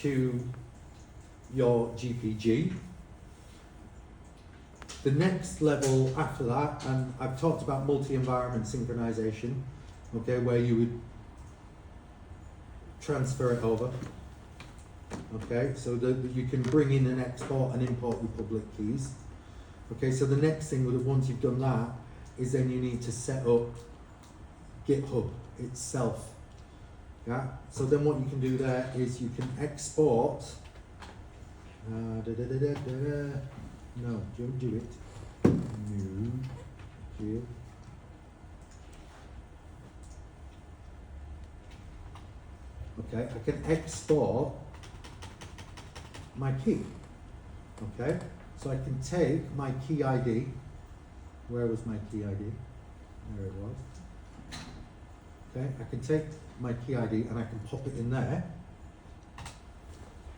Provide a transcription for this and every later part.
to your GPG. The next level after that, and I've talked about multi-environment synchronization, okay, where you would transfer it over. Okay, so that you can bring in and export and import your public keys. Okay, so the next thing, once you've done that, is then you need to set up GitHub itself. Yeah, so then what you can do there is you can export. No, don't do it. New. Here. Okay, I can export my key. Okay, so I can take my key ID. Where was my key ID? There it was. Okay, I can take my key ID and I can pop it in there.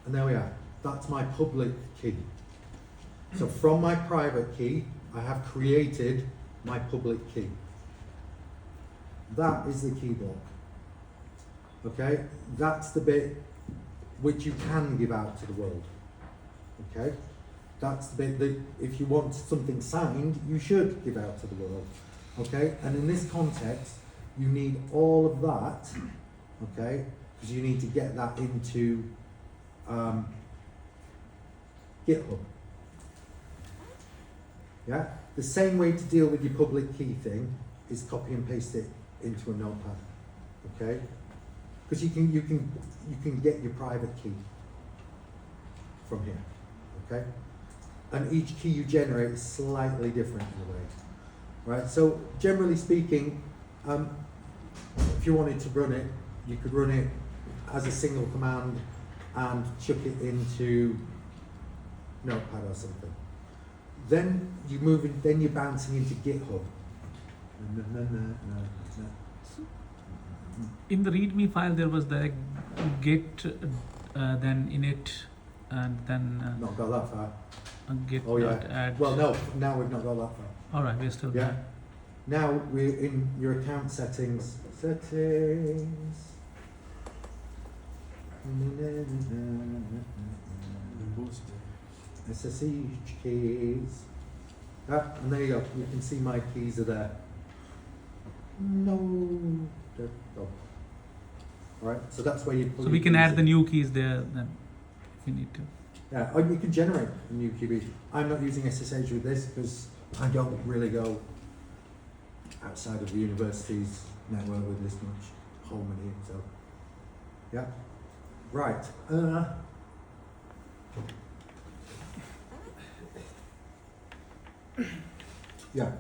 And there we are. That's my public key. So from my private key, I have created my public key. That is the key block. Okay, that's the bit which you can give out to the world. Okay, that's the bit that if you want something signed, you should give out to the world. Okay, and in this context, you need all of that. Okay, because you need to get that into GitHub. Yeah, the same way to deal with your public key thing is copy and paste it into a notepad. Okay, because you can get your private key from here. Okay, and each key you generate is slightly different in a way, right? So generally speaking, if you wanted to run it, you could run it as a single command and chuck it into Notepad or something. Then you move in, then you're bouncing into GitHub. In the README file, there was the git, then init, and then Not got that far. git Oh yeah. add. Well, no, now we've not got that far. All right, we're still Yeah. there. Now we're in your account settings. Settings. SSH keys. Ah, and there you go. You can see my keys are there. No. There. Oh. All right. So that's where you put. So your we can keys add in. the new keys there then, if we need to. Yeah, or you can generate a new key. I'm not using SSH with this because I don't really go outside of the university's network with this much harmony. So, yeah. Right. Yeah.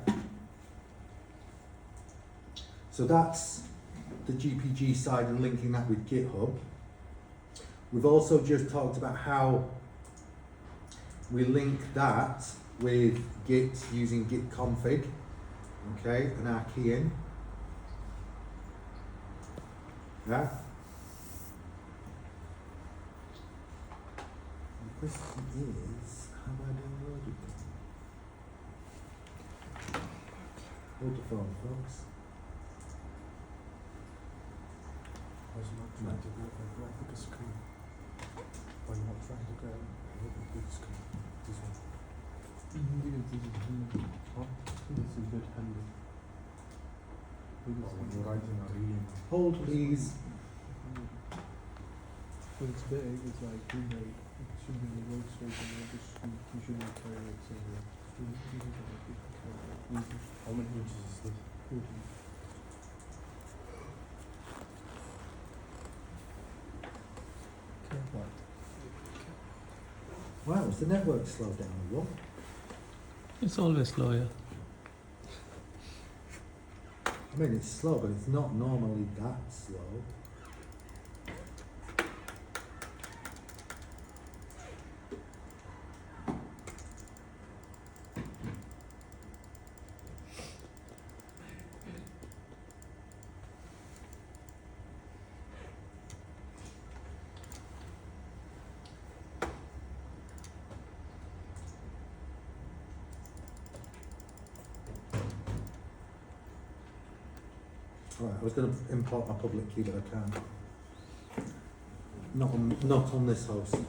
So that's the GPG side and linking that with GitHub. We've also just talked about how we link that with Git using git config, okay, and our key in. Yeah. The question is, how do I download it? Hold the phone, folks. I was not trying to grab a bigger screen. I'm not trying to grab a bigger screen. This one. Huh? This is that handy. You're writing a really. Hold, please. When it's big, it's like it should be the workstation. You shouldn't carry it somewhere. How many inches is this? 40. Wow, has the network slowed down a lot? It's always slow, yeah. I mean, it's slow, but it's not normally that slow. Right, I was going to import my public key, but I can't. Not on this host. Not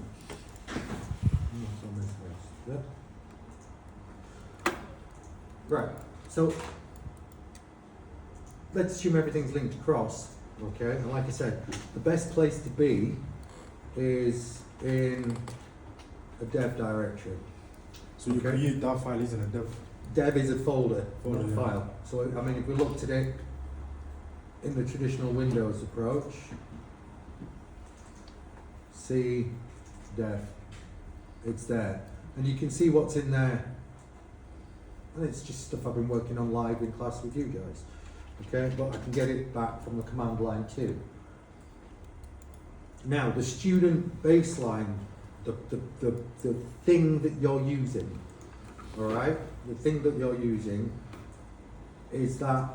on this host. Yep. Right. So let's assume everything's linked across. Okay. And like I said, the best place to be is in a dev directory. So you Okay. create that file is in a dev. Dev is a folder, Folder, not a yeah. file. So I mean, if we looked at it in the traditional Windows approach, C dev, it's there, and you can see what's in there. And it's just stuff I've been working on live in class with you guys. Okay, but I can get it back from the command line too. Now the student baseline, the thing that you're using, all right, the thing that you're using is that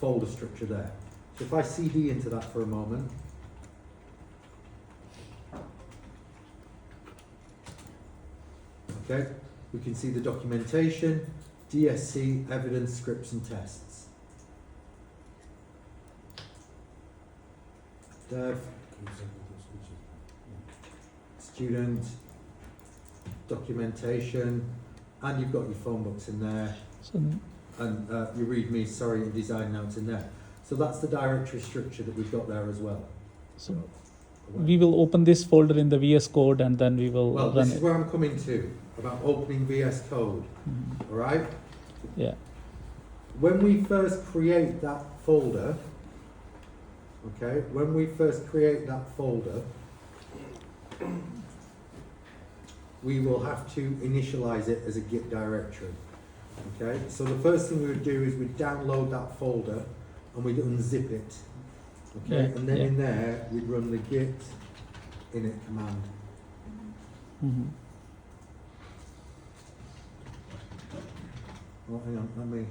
folder structure there. So if I CD into that for a moment, okay, we can see the documentation, DSC, evidence, scripts and tests. Dev, student, documentation, and you've got your phone books in there, So, and your README, sorry, and design notes in there. So that's the directory structure that we've got there as well. so we will open this folder in the VS Code and then we will Well, run this is it. where I'm coming to, about opening VS Code, Mhm. all right? Yeah. When we first create that folder, okay, when we first create that folder, we will have to initialize it as a Git directory, okay? So the first thing we would do is we'd download that folder and we'd unzip it, okay? Yeah, And then yeah. in there, we'd run the git init command. Mhm. Oh, hang on, let me.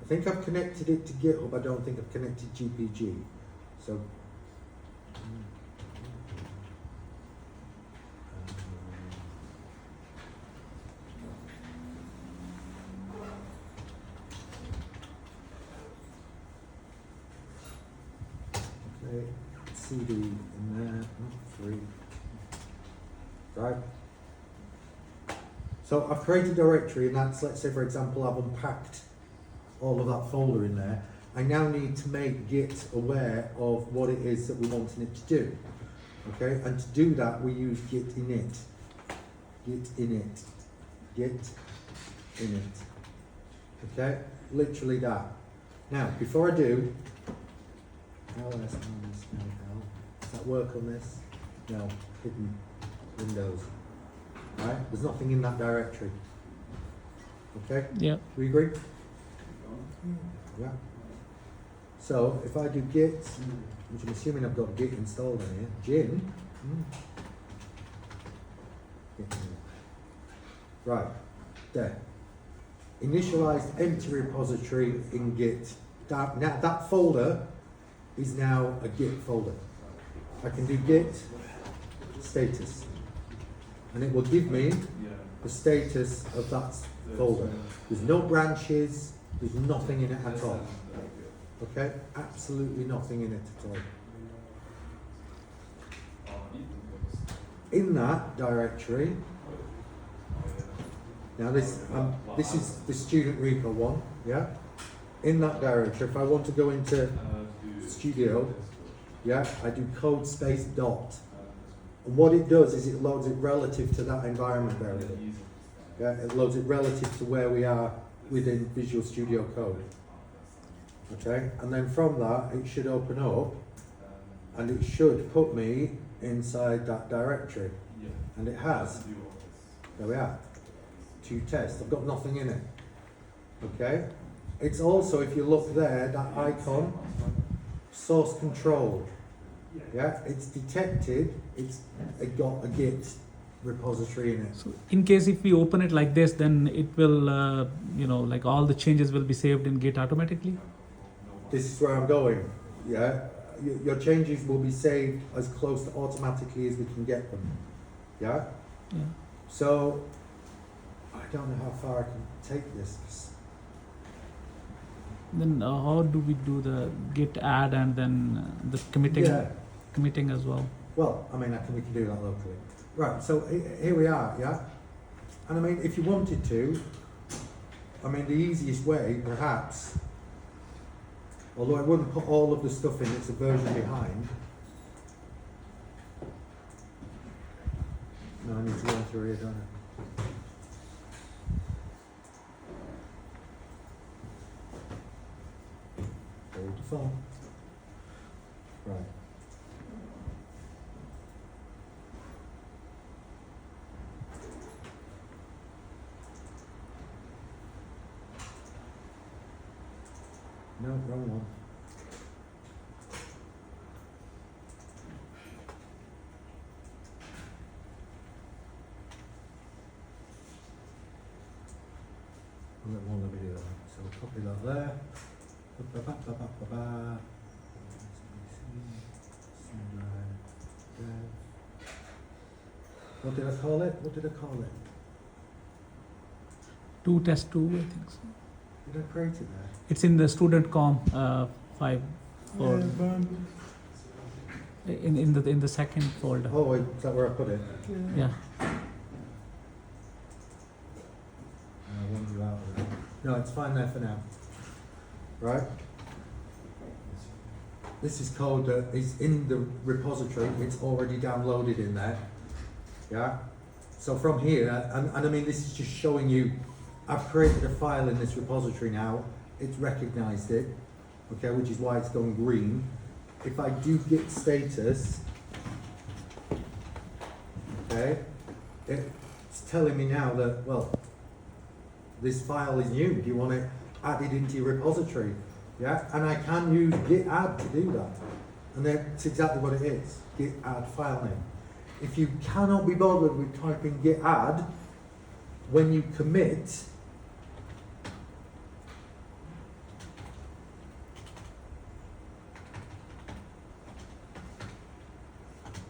I think I've connected it to GitHub, I don't think I've connected GPG. So. Okay, CD in there, 3. Right. So I've created a directory and that's, let's say for example, I've unpacked all of that folder in there. I now need to make Git aware of what it is that we're wanting it to do. Okay, and to do that we use git init. Git init. Git init. Okay, literally that. Now, before I do, ls minus -l. Does that work on this? No, hidden Windows. Right? There's nothing in that directory. Okay? Yeah. We agree? Yeah. So if I do git, which I'm assuming I've got git installed on here, gin. Git. Right, there. Initialized empty repository in Git. Now that folder is now a Git folder. I can do Git status, and it will give me the status of that folder. There's no branches, there's nothing in it at all. Okay, absolutely nothing in it at all. In that directory, now this is the student repo one, yeah? In that directory, if I want to go into Studio, yeah, I do code space dot. And what it does is it loads it relative to that environment variable. Yeah, it loads it relative to where we are within Visual Studio Code. Okay, and then from that it should open up and it should put me inside that directory. And it has. There we are. To test. I've got nothing in it. Okay? It's also, if you look there, that icon, source control. Yeah, it's detected, it got a Git repository in it. So in case if we open it like this, then it will, like all the changes will be saved in Git automatically. This is where I'm going. Yeah, your changes will be saved as close to automatically as we can get them. Yeah. Yeah. So I don't know how far I can take this. 'Cause Then how do we do the git add and then the committing as well? Well, I mean, we can do that locally. Right, so here we are, yeah? And I mean, if you wanted to, I mean, the easiest way, perhaps, although I wouldn't put all of the stuff in, it's a version behind. No, I need to go through here, don't I? Hold the phone. Right. No, wrong one. Well, it won't let me do that. So we'll copy that there. Ba-ba-ba-ba-ba-ba. What did I call it? What did I call it? 2 test 2, I think so. Did I create it there? It's in the student com 5 folder. In the second folder. Oh, wait, is that where I put it? Yeah. I want you out of there. No, it's fine there for now. Right? This is code that is in the repository. It's already downloaded in there. Yeah? So from here, and I mean, this is just showing you, I've created a file in this repository now. It's recognized it, okay, which is why it's going green. If I do git status, okay, it's telling me now that, well, this file is new. Do you want it added into your repository? Yeah, and I can use git add to do that. And that's exactly what it is, git add file name. If you cannot be bothered with typing git add, when you commit,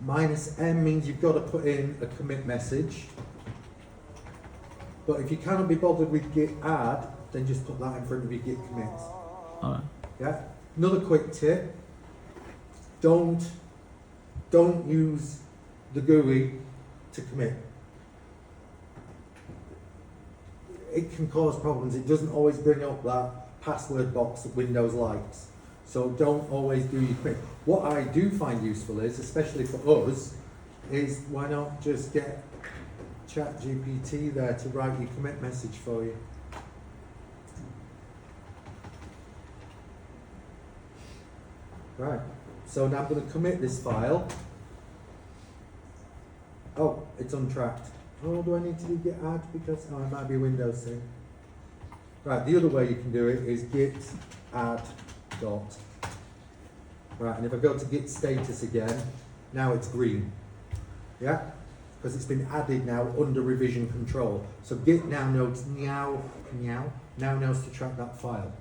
-m means you've got to put in a commit message. But if you cannot be bothered with git add, then just put that in front of your git commit. Alright. Yeah. Another quick tip: don't use the GUI to commit. It can cause problems. It doesn't always bring up that password box that Windows likes. So don't always do your commit. What I do find useful is, especially for us, is why not just get ChatGPT there to write your commit message for you. Right, so now I'm going to commit this file. Oh, it's untracked. Oh, do I need to do git add? Because, oh, it might be a Windows thing. Right, the other way you can do it is git add dot. Right, and if I go to git status again, now it's green. Yeah? Because it's been added now under revision control. So git now knows now knows to track that file.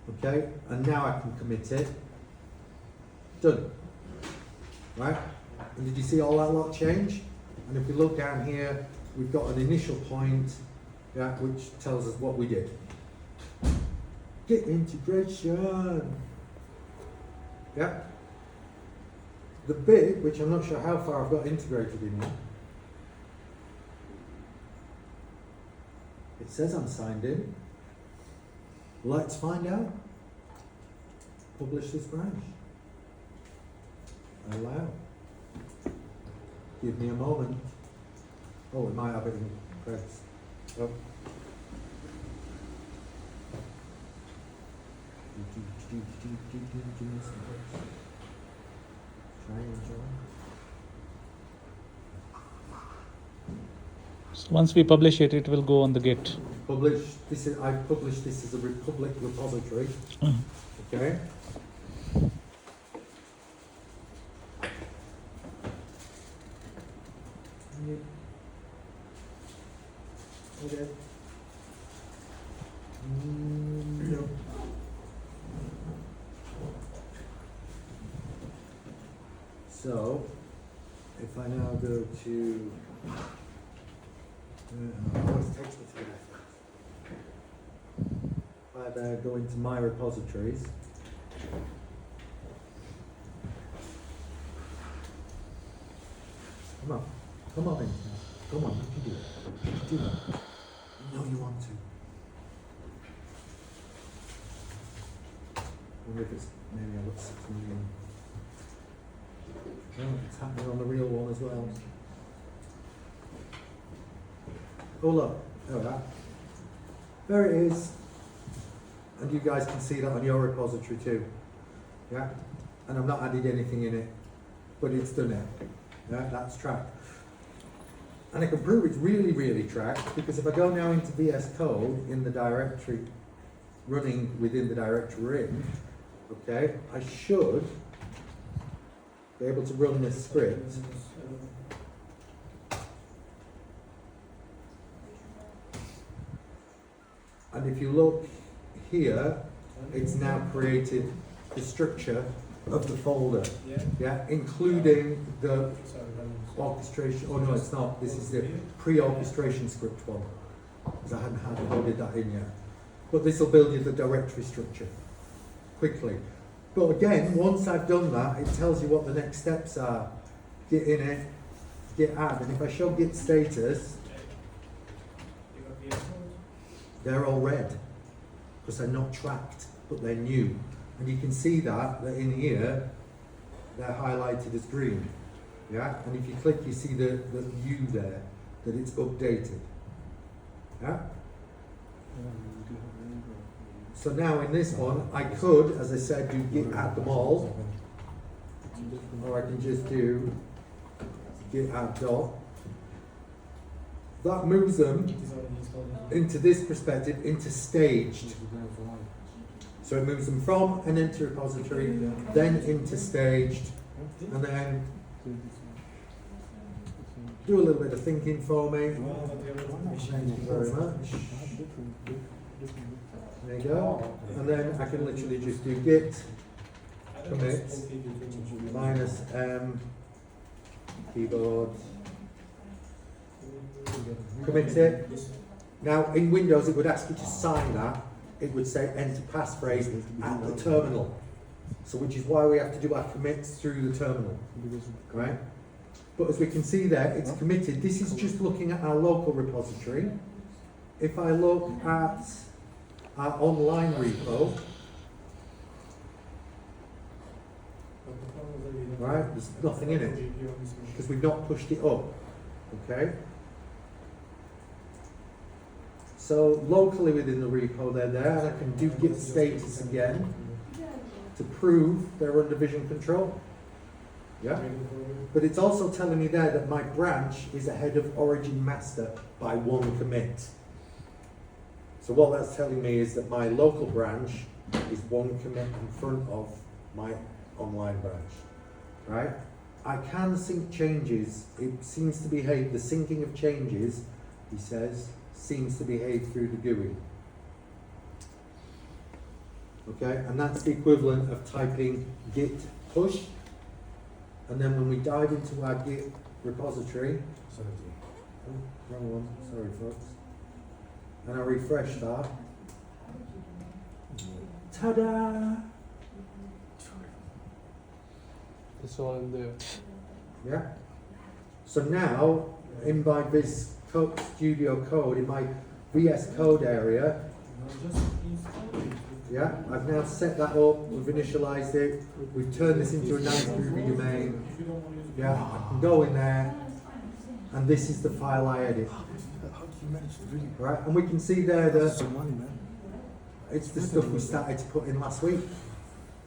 Okay? And now I can commit it. Done. Right? And did you see all that lot change? And if we look down here, we've got an initial point, yeah, which tells us what we did. Git integration. Yeah. The bit, which I'm not sure how far I've got integrated in here, it says I'm signed in. Let's find out. Publish this branch. Allow. Give me a moment. Oh, it might have it in press. Oh. So once we publish it, it will go on the Git. Publish this. I published this as a public repository. Okay. Okay. No. So, if I now go to, it always takes me to the I go into my repositories. Come on in. Come on, you can do it. You can do it. You know you want to. I wonder if it's, maybe I got 6 million. No, it's happening on the real one as well. Oh look, there we are. There it is. And you guys can see that on your repository too. Yeah? And I've not added anything in it, but it's done it. Yeah, that's tracked. And I can prove it's really, really tracked, because if I go now into VS Code in the directory, running within the directory we're in, okay, I should be able to run this script. And if you look here, it's now created the structure of the folder, yeah, including the orchestration. Oh no, it's not. This is the pre-orchestration script one, because I hadn't loaded that in yet. But this will build you the directory structure quickly. But again, once I've done that, it tells you what the next steps are. Git init, git add, and if I show git status, they're all red, because they're not tracked, but they're new. And you can see that in here, they're highlighted as green. Yeah, and if you click, you see the view there, that it's updated. Yeah? So now in this one, I could, as I said, do git add them all, or I can just do git add dot. That moves them into this perspective, into staged. So it moves them from an empty repository, then into staged, and then do a little bit of thinking for me. Thank you very much. There you go. And then I can literally just do git commit minus m keyboard commit it. Now in Windows it would ask you to sign that. It would say enter passphrase at the terminal. So which is why we have to do our commits through the terminal. Right? But as we can see there, it's committed. This is just looking at our local repository. If I look at our online repo, right, there's nothing in it, because we've not pushed it up. Okay? So locally within the repo they're there, and I can do git status again to prove they're under vision control. Yeah? But it's also telling me there that my branch is ahead of origin master by 1 commit. So what that's telling me is that my local branch is 1 commit in front of my online branch. Right? I can sync changes. It seems to behave, the syncing of changes, he says, seems to behave through the GUI. Okay, and that's the equivalent of typing git push, and then when we dive into our git repository, wrong one, sorry folks, and I refresh that, ta-da! It's all in there. Yeah. So now, in my Viz Studio Code, in my VS Code area, yeah, I've now set that up, we've initialized it, we've turned this into a nice Groovy domain. Yeah, I can go in there, and this is the file I edit. How do you manage to really? Right, and we can see there that Some money, man. it's the stuff we started to put in last week.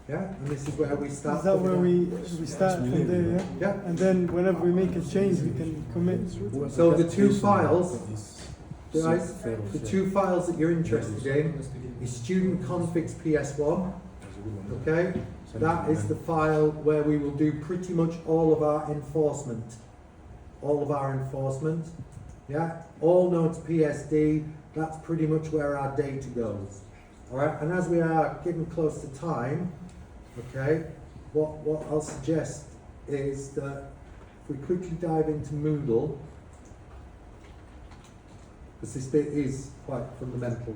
Yeah, and this is where we start. Is that putting where it. we start from there, yeah? Yeah. And then whenever we make a change, we can commit. So the two files, guys, the two files that you're interested in is student configs PS1. Okay, that is the file where we will do pretty much all of our enforcement. All of our enforcement. Yeah, all nodes PSD. That's pretty much where our data goes. All right, and as we are getting close to time, okay, what I'll suggest is that if we quickly dive into Moodle, because this bit is quite fundamental.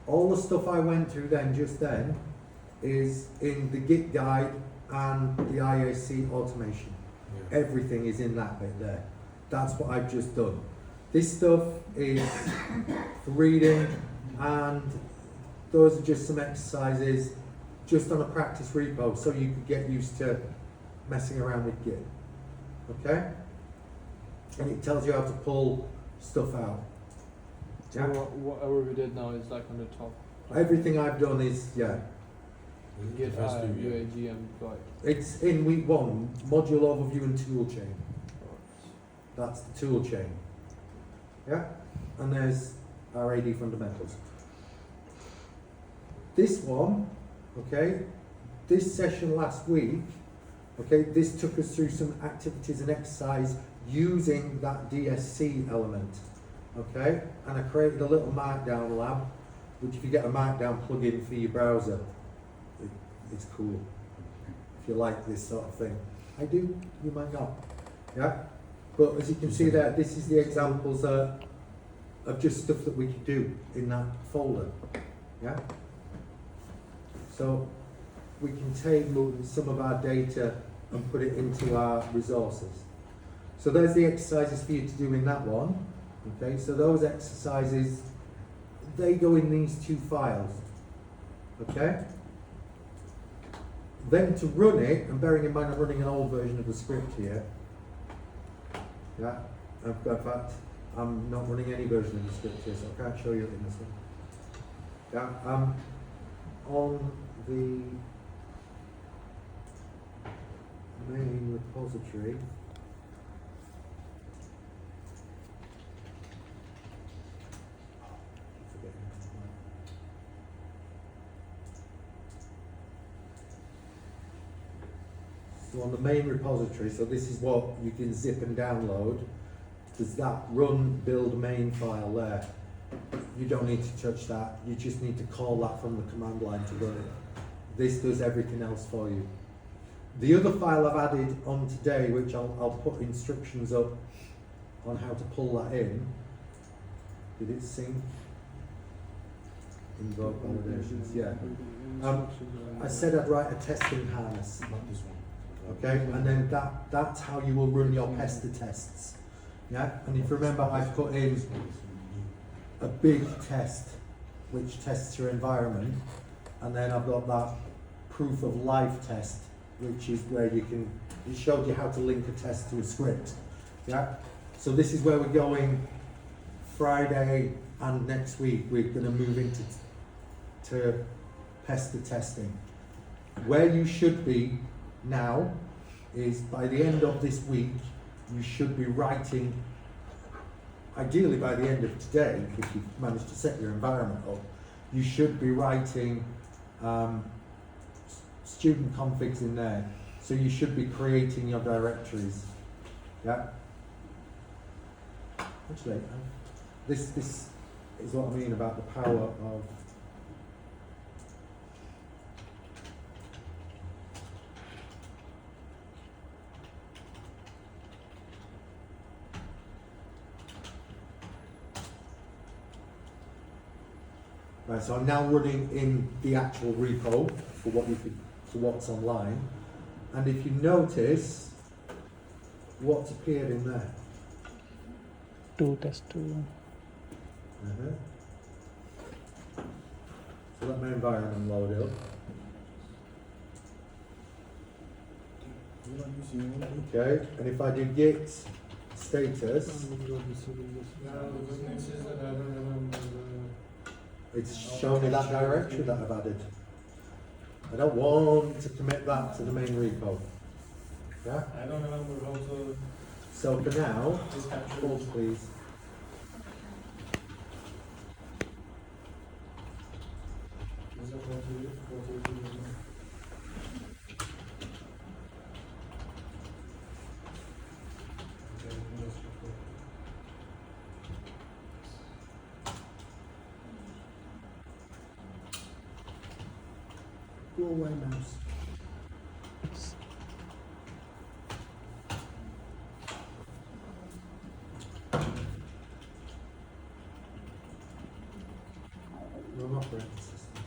All the stuff I went through then, just then, is in the Git guide and the IAC automation. Yeah. Everything is in that bit there. That's what I've just done. This stuff is for reading, and those are just some exercises just on a practice repo so you could get used to messing around with Git. Okay? And it tells you how to pull stuff out. So Yeah? whatever we did now is like on the top. Everything I've done is, yeah, Get First two, yeah. UAGM guide. it's in week 1, module overview and tool chain. That's the tool chain. Yeah? And there's our AD fundamentals. This one, okay, this session last week, okay, this took us through some activities and exercise using that DSC element, okay? And I created a little Markdown lab, which if you get a Markdown plugin for your browser, it's cool. If you like this sort of thing. I do, you might not. Yeah? But as you can see there, this is the examples of just stuff that we could do in that folder. Yeah? So we can take some of our data and put it into our resources. So there's the exercises for you to do in that one. Okay, so those exercises, they go in these 2 files. Okay? Then to run it, and bearing in mind I'm running an old version of the script here. Yeah, in fact, I'm not running any version of the script here, so I can't show you it in this one. Yeah, on the main repository. So on the main repository, so this is what you can zip and download. There's that run build main file there. You don't need to touch that. You just need to call that from the command line to run it. This does everything else for you. The other file I've added on today, which I'll put instructions up on how to pull that in. Did it sync? Invoke validations, yeah. I said I'd write a testing harness. Not this one. Okay, and then that's how you will run your pester tests. Yeah, and if you remember, I've put in a big test which tests your environment, and then I've got that proof of life test, which is where it showed you how to link a test to a script. Yeah, so this is where we're going Friday and next week. We're going to move into pester testing. Where you should be now is by the end of this week, you should be writing, ideally by the end of today, if you've managed to set your environment up, you should be writing student configs in there. So you should be creating your directories. Yeah? Actually, this is what I mean about the power of right, so I'm now running in the actual repo for what's online, and if you notice, what's appeared in there? 2 test 2. So let my environment load up. Okay, and if I do git status, it's showing me that directory that I've added. I don't want to commit that to the main repo. Yeah? I don't remember how to So for now, capture hold please. Is that what you do? Okay, just record. Go away, mouse. Room operating system.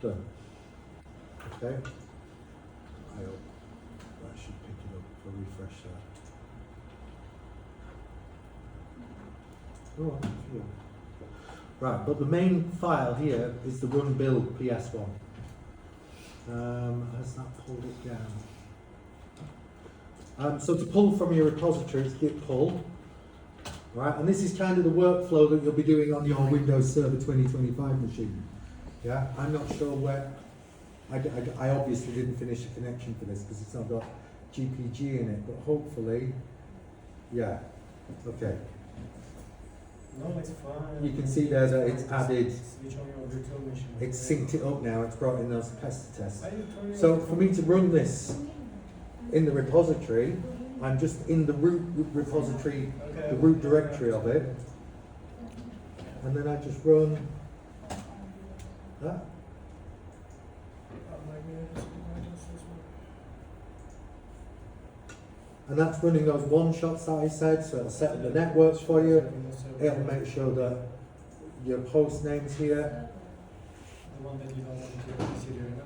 Done. Okay. I hope that should pick it up if I refresh that. Oh, yeah. Right, but the main file here is the run build PS1. Has that pulled it down? So to pull from your repository, it's git pull. Right, and this is kind of the workflow that you'll be doing on your Windows Server 2025 machine. Yeah, I'm not sure where. I obviously didn't finish the connection for this because it's not got GPG in it, but hopefully, yeah, okay. No, it's fine. You can see there that it's added, Switch on your virtual machine. it's synced it up now, it's brought in those test tests. Are you turning So your- for me to run this in the repository, I'm just in the root repository, Okay. the root directory of it, and then I just run that. And that's running those one shots that I said, so it'll set up the networks for you. It'll make sure that your host name's here. The one that you don't want to consider, remember?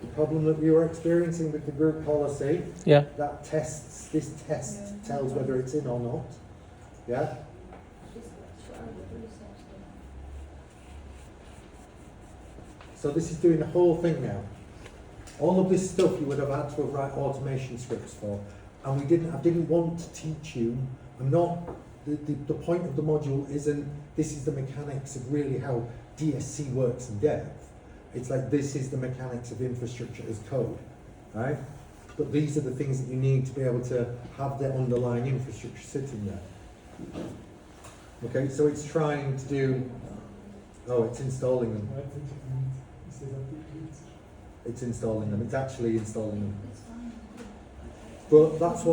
The problem that we were experiencing with the group policy, Yeah. that tests, this test tells whether it's in or not. Yeah? So this is doing the whole thing now. All of this stuff you would have had to write automation scripts for. And I didn't want to teach you, the point of the module isn't, this is the mechanics of really how DSC works in depth. It's like, this is the mechanics of infrastructure as code, right? But these are the things that you need to be able to have the underlying infrastructure sitting there. Okay, so it's trying to do, oh, it's installing them. It's installing them, it's actually installing them. But that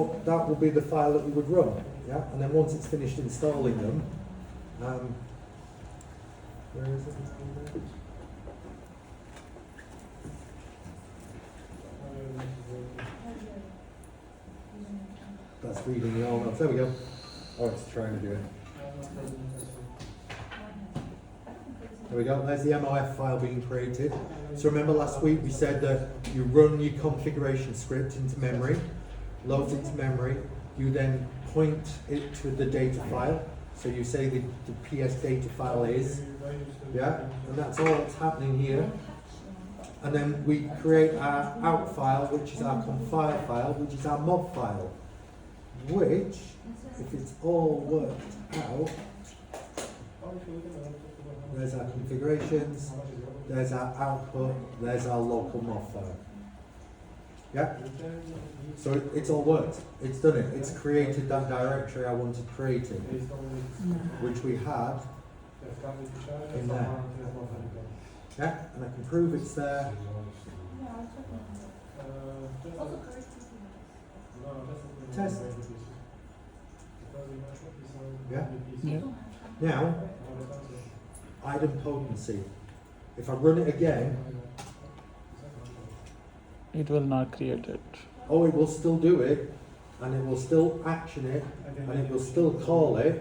will be the file that we would run, yeah? And then once it's finished installing them, where is it? That's reading the old, there we go. Oh, it's trying to do it. There we go, there's the MOF file being created. So remember last week we said that you run your configuration script into memory, loads into memory, you then point it to the data file. So you say the PS data file is, yeah, and that's all that's happening here. And then we create our out file, which is our compile file, which is our mob file, which, if it's all worked out, there's our configurations, there's our output, there's our local mob file. Yeah? So it's all worked. It's done it. It's created that directory I wanted created, which we had in there. Yeah? And I can prove it's there. Test. Yeah? Yeah. Now, idempotency. If I run it again, It will not create it. oh, it will still do it, and it will still action it, and it will still call it,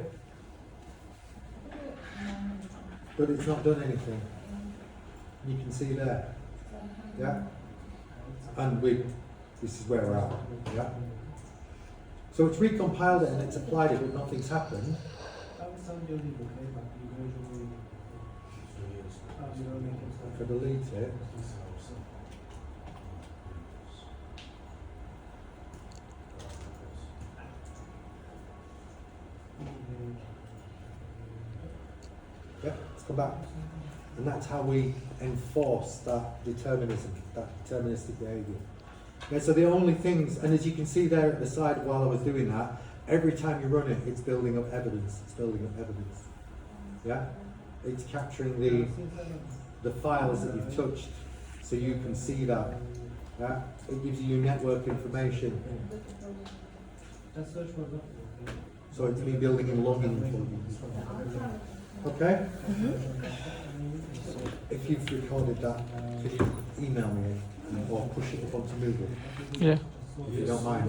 but it's not done anything. You can see there, yeah? And this is where we're at, yeah? So it's recompiled it and it's applied it, but nothing's happened. If I delete it, yeah, let's come back. And that's how we enforce that determinism, that deterministic behaviour. Yeah, so the only things, and as you can see there at the side while I was doing that, every time you run it, it's building up evidence. It's building up evidence. Yeah? It's capturing the files that you've touched, so you can see that. Yeah? It gives you network information. So it's me building in logging for you. Okay? If if you've recorded that, can you email me it or push it up onto Moodle, Yeah. if you don't mind?